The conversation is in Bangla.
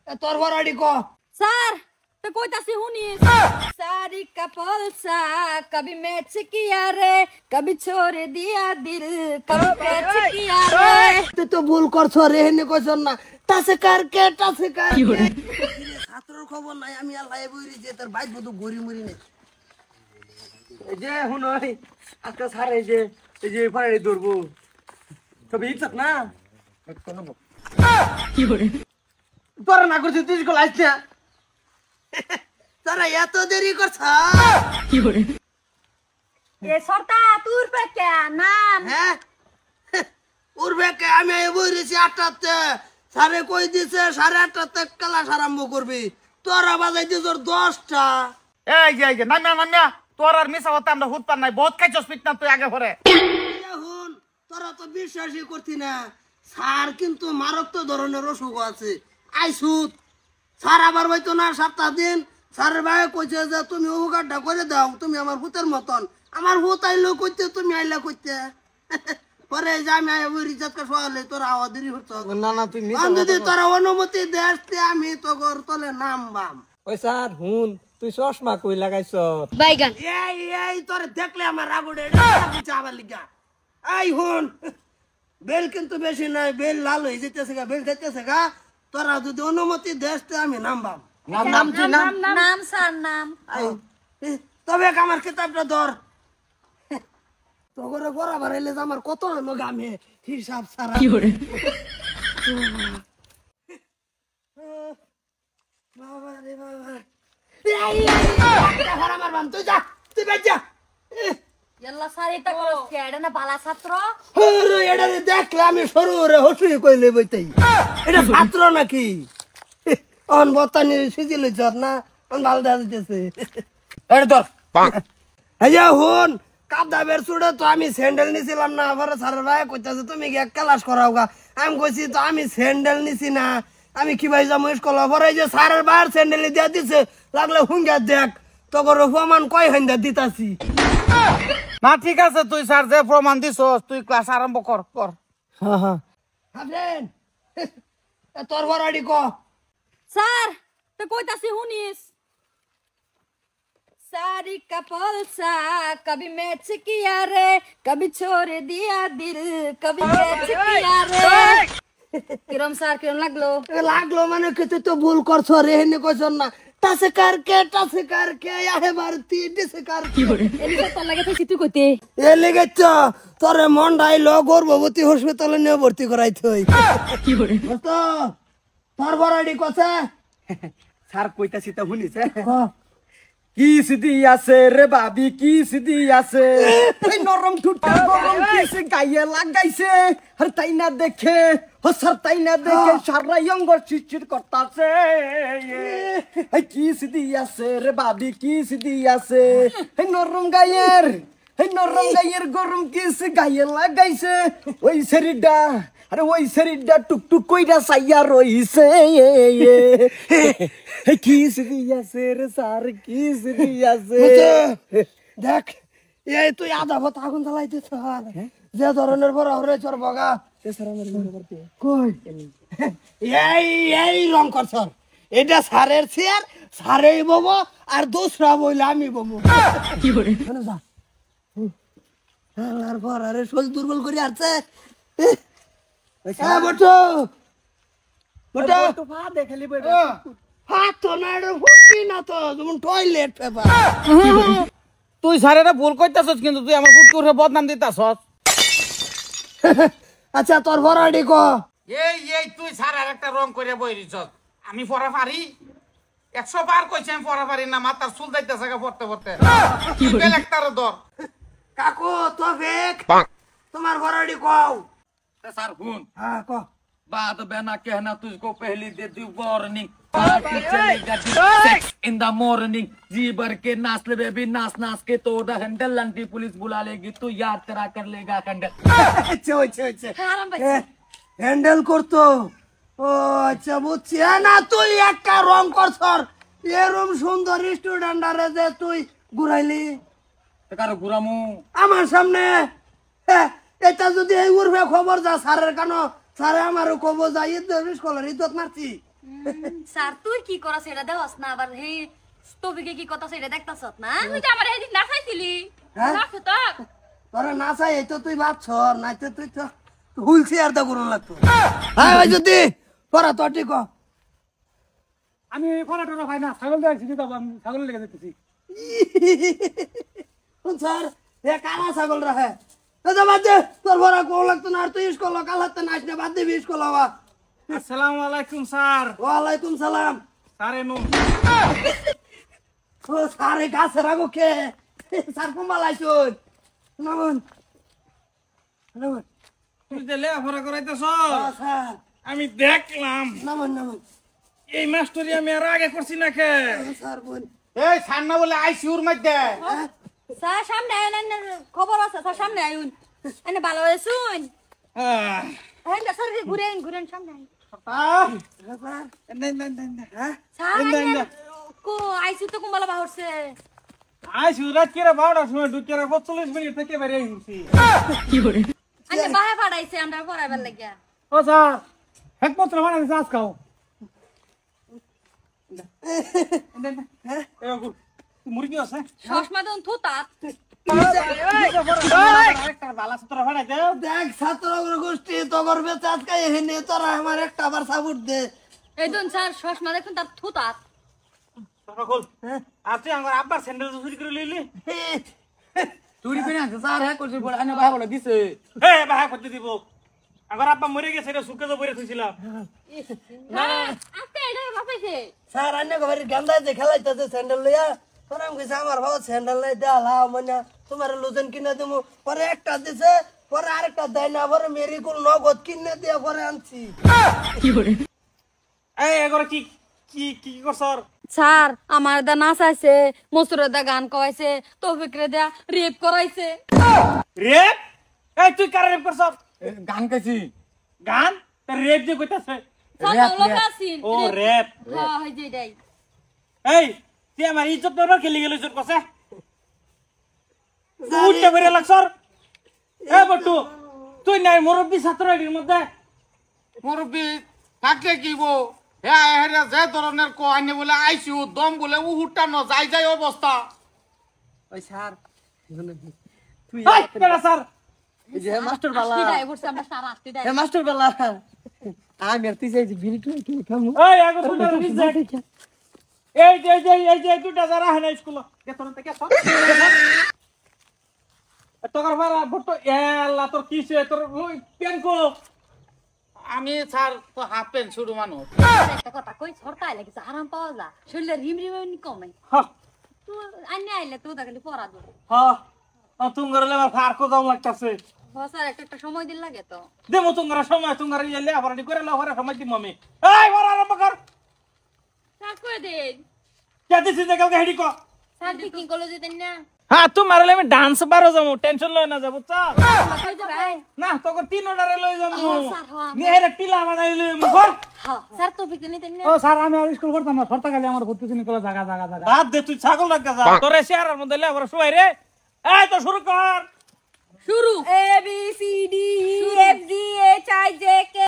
তোর বড়াডি ক স্যার তো কইতাছি শুনিস सारी कपल सा कभी मैच किया रे कभी छोड़ दिया दिल कभी मैच किया रे তুই তো ভুল করছ রে হেনে কইছ না টাসে কার ছাত্রর খবর নাই আমি আল্লাহ বইরি যে তোর বাইক বদু গরি মরি নাই এই যে হুন ওই আজকে স্যার এই যে ফাড়ি ধরবো তবে ইচ্ছা না কি করে তোরা না করছিস তুই স্কুল আসছ না তোরা এত দেরি করছ কি করে এ সরতা তুর পে কে নাম হ্যাঁ উড়বে কে আমি বইরেছি 8টাতে স্যারে কই দিছে 8:30টাতে ক্লাস আরম্ভ করবি তোরা বাজাই দিছ 10টা এই যে নামিয়া তোর আর মিশা হতে আমরা হুত পার নাই বহুত খাইছস পিট না তুই আগে পরে এখন তোরা তো বিশ্বাসই করতি না স্যার কিন্তু মারাত্মক ধরনের অসুখ আছে আইসুত স্যার আবার হয়তো না 7 দিন স্যারের ভাই কইছে যে তুমি উগাড্ডা করে দাও তুমি আমার ভূতের মতন আমার ভূত আইলো কইতে তুমি আইলা কইতে পরে যে আমি ওই রিচার্জ কা সওয়ালে তোরা আওয়াদেরই হচ্ছ না না তুই মিছা আমি যদি তোরা অনুমতি দেসতে আমি তোর তলে নামবাম ওই স্যার হুন তুই চশমা কই লাগাইছ বাইগান এই তোরে দেখলে আমার রাগুড়ে আবার লিগা এই হুন বেল কিন্তু বেশি নাই বেল লাল হয়ে যেতেছে গা বেল যেতেছে গা তোরা যদি অনুমতি দেসতে আমি নামবাম নাম তুই নাম নাম স্যার নাম তবে আমার কিতাবটা ধর তোরে পড়া বাড়াইলে আমার কত হলো গামে হিসাব সারা কি করে বাবা রে বাবা আমার বাম তুই যা তুই বেজ যা ইয়াল্লা স্যার এটা করস কে এটা না বালা ছাত্র ওরে এটা দেখলে আমি সরু রে হসুই কইলে বইতেই এটা ছাত্র নাকি অন বতানি সিজিল জর না অন ভাল দাইতেছে এটা ধর এই যে হুন কাদাবের চুড়ে তো আমি স্যান্ডেল নিছিলাম না পরে স্যারের ভাই কইতাছে তুমি কি ক্লাস করাও গা আমি কইছি তো আমি স্যান্ডেল নিছি না আমি কি ভাই যাবো স্কুল পরে যে স্যারের ভাইয়ের স্যান্ডেল দিয়া দিছে লাগলে হুঙ্গা দেখ তোর প্রমাণ কয় হান্দা দিতাছি না ঠিক আছে তুই স্যার যে প্রমাণ দিছস তুই ক্লাস আরম্ভ কর হ্যাঁ হ্যাঁ হাফেন তোর বড়াডি ক স্যার তো কইতাছি শুনিস सारी कपल सा कभी मैच किया रे कभी छोड़ दिया दिल कभी मैच किया रे কিরম স্যার কিরম লাগলো লাগলো মানে কি তুই তো ভুল করছ রে হেনে কইছ না টাসে কারকে আহে বারতি ডিসে কার কি করে এলিসা তোর লাগে তুই তুই কইতে এ লেগেছ তোরে মন ডাইলো গর্ভবতী হাসপাতালে নিয়ে ভর্তি করাইতে হই কি করে তো তোর বড়াডি কছে স্যার কইতাছি তা শুনিস কি সিদি আছে রে ভাবি কি সিদি আছে এই নরম ঠুটটা গরম কিসে গায়ে লাগাইছে আর তাই না দেখে হসার তাই না দেখে সারা অঙ্গ চিচির করতাছে এই কি সিদি আছে রে ভাবি কি সিদি আছে এই নরম গায়ের গরম কিসে গায়ে লাগাইছে ওই শরীরটা আরে ওই শরীরটা টুকটুক কইরা সাইয়া রইছে কি সিদি আছে রে স্যার কি সিদি আছে দেখ এই তুই আধা ভাত আগুন জ্বালাইতেছ যে ধরনের বড় হরে চর বগা কই এই রং করছ এটা সারের চেয়ার সারেই বমো আর দোসরা বইলে আমি বমো কি করে যা আর পর আরে শরীর দুর্বল করে আসছে বটো পা দেখালি বই হাত তো না ফুটি না তো যেমন টয়লেট পেপার তুই স্যার এটা ভুল কইতাছস কিন্তু তুই আমার ফুট করে বদনাম দিতাছস আচ্ছা তোর বড়াডি ক এই তুই স্যার আর একটা রং করে বই দিছস আমি পড়া পারি 100 বার কইছি আমি পড়া পারি না মাথার চুল যাইতাছে পড়তে তুই বেলেকটারে ধর কাকু তো বেক তোমার বড়াডি কও স্যার হুন হ্যাঁ ক बात बहना कहना तुझको पहली दे दी वार्निंग पार्टी चलेगा सेक्स इन द मॉर्निंग जी भर के नाच ले बेबी नाच के तोड़ा हैंडल लंटी पुलिस बुला लेगी तू याद तेरा कर लेगा हैंडल হ্যান্ডেল করতো ও আচ্ছা বুঝছি না তুই একটা রং করছ এরম সুন্দর স্টুডেন্ট আরে যে তুই ঘুরাইলি কারো ঘুরামু আমার সামনে এটা যদি এই উর্ফে খবর যা স্যারের কেন স্যারে আমারও খবর যা ঈদ স্কলার ইজ্জত মারছি স্যার তুই কি করছ এটা দেহস না আবার হে টপিকে কি কথা সেটা দেখতাছ না তুই তো আমার এদিন নাচাইছিলি হ্যাঁ? নাচো তো তোরা না চাই এই তো তুই ভাবছ নাই তো তুই তো হুলছি আর দা করুন লাগতো হ্যাঁ ভাই যদি পড়া তো ঠিক হ। আমি ফরাটা ভাই না ছাগল দেখছি তো আমি ছাগল লেগে যেতেছি স্যার এ কালা ছাগল রাখে বাদ দে তোর ভরা কোন লাগতো না আর তুই স্কুল কাল হাতে নাচ না বাদ দিবি স্কুল হওয়া আসসালামু আলাইকুম স্যার ওয়ালাইকুম সালাম স্যার এনু ও সারে গাছে রাখো কে স্যার কুম্বালাইছুন নামুন নামুন তুই যে লেখাপড়া করাইতেছ স্যার আমি দেখলাম নামুন নামুন এই মাস্টারি আমি আর আগে করছি না কে স্যার বোন এই সান্না বলে আইসিউর মধ্যে স্যার সামনে আইন না খবর আছে স্যার সামনে আইন এনে ভালো হয়ে শুন এই না স্যার ঘুরেন সামনে আইন স্যার কো আইসি তো কুম্বালা বাহরছে আইসু রাত কেরা 12টার সময় ঢুকেরা 45 মিনিট থেকে বেরিয়ে গেছি আনে বাহে পাড়াইছে আমরা পড়াইবার লাগিয়া ও স্যার একমাত্র মানে চাষ খাও মুরগি আছে চশমা দেন থুতাত একটা বালা সতরা ফাড়াই দে দেখ ছাত্র গোষ্ঠী তোর বেঁচে আজকে এখানে তোরা আমার একটা আবার সাপোর্ট দে এই দুন স্যার চশমা দেখুন তার থুতাত খোল আর তুই আমার আব্বার স্যান্ডেল চুরি করে লইলি চুরি করে আনছে স্যার হ্যাঁ করছে বলে আনে ভাই বলে দিছে হে বাহা করতে দিব আমার আব্বা মরে গেছে এটা সুকে তো পরে থইছিলাম আজকে এটা বাঁচাইছে স্যার আন্নে ঘরে গান্দায় যে খেলাইতেছে স্যান্ডেল লইয়া তোরা আমি কইছি আমার ভাও স্যান্ডেল লাই দেলা মানে তোমার লুজেন কিনে দেবো পরে একটা দিছে পরে আরেকটা দেয় না পরে মেরিকুল নগদ কিনে দিয়ে পরে আনছি এই এগরে কি কি কি করছর স্যার আমার দা নাচাইছে মসুরের দা গান করাইছে তৌফিকরে দা রেপ করাইছে রেপ এই তুই কার রেপ করছর গান গাইছি গান তার রেপ যে কইতাছে স্যার লোক আছেন ও রেপ হ্যাঁ হই যেটাই এই তুই আমার ইজ্জত নরবার খেলি গেল তোর কাছে উঠতে বেরে লাগছর এ বটু তুই নাই মুরব্বি ছাত্র এর মধ্যে মুরব্বী থাকলে কি বো হ্যাঁ হ্যাঁ যে ধরনের কো আইনে বলে আইসিউ দম বলে উহুটানো যাই যাই অবস্থা ওই স্যার তুই এই কেডা স্যার এই যে মাস্টার বালা আস্তিদাই বলছে আমরা স্যার আস্তিদাই এ মাস্টার বালা আমি আর তুই যাই বিড়ি কি খামু এই আগো তুই রিজেক্ট এই দুটা যারা হয় না স্কুল গেতন থেকে সব তোর বারা বট এলা তোর কিছে তোর ওই পেন কো আমি স্যার তো হাফ প্যান্ট শুরু মানুষ একটা কথা কই সরকার লাগিছে আরাম পাওয়া যা শরীরে রিম কমে হ্যাঁ তুই আইনে আইলে তুই তাকে পড়া দো হ্যাঁ তুঙ্গর লেবার ফারকো দাম লাগতাছে স্যার একটা সময় দিন লাগে তো দেমো তুঙ্গর সময় তুঙ্গর ইলে আবার করে লাহরে সময় দিম আমি এই বড় আরম্ভ কর স্যার করে দেন কে দিছিস যে কালকে হেডি কো স্যার পিকনিক কলেজে দেন না হ্যাঁ তুই মারলে আমি ডান্স বারো যাবো টেনশন লয় না যাবো চা কই যাবে না তোকে 3 অর্ডারে লই যাবো স্যার হ্যাঁ নিহেরে টিলা বানাই লই মুখর হ্যাঁ স্যার তো পিকনিক দেন না ও স্যার আমি আর স্কুল করতাম না সরতা খালি আমার ভর্তি নিকলা জায়গা বাদ দে তুই ছাগল লাগা যা তোরে শেয়ারের মধ্যে লে আবার শুয়াই রে এই তো শুরু কর শুরু A B C D E F G H I J K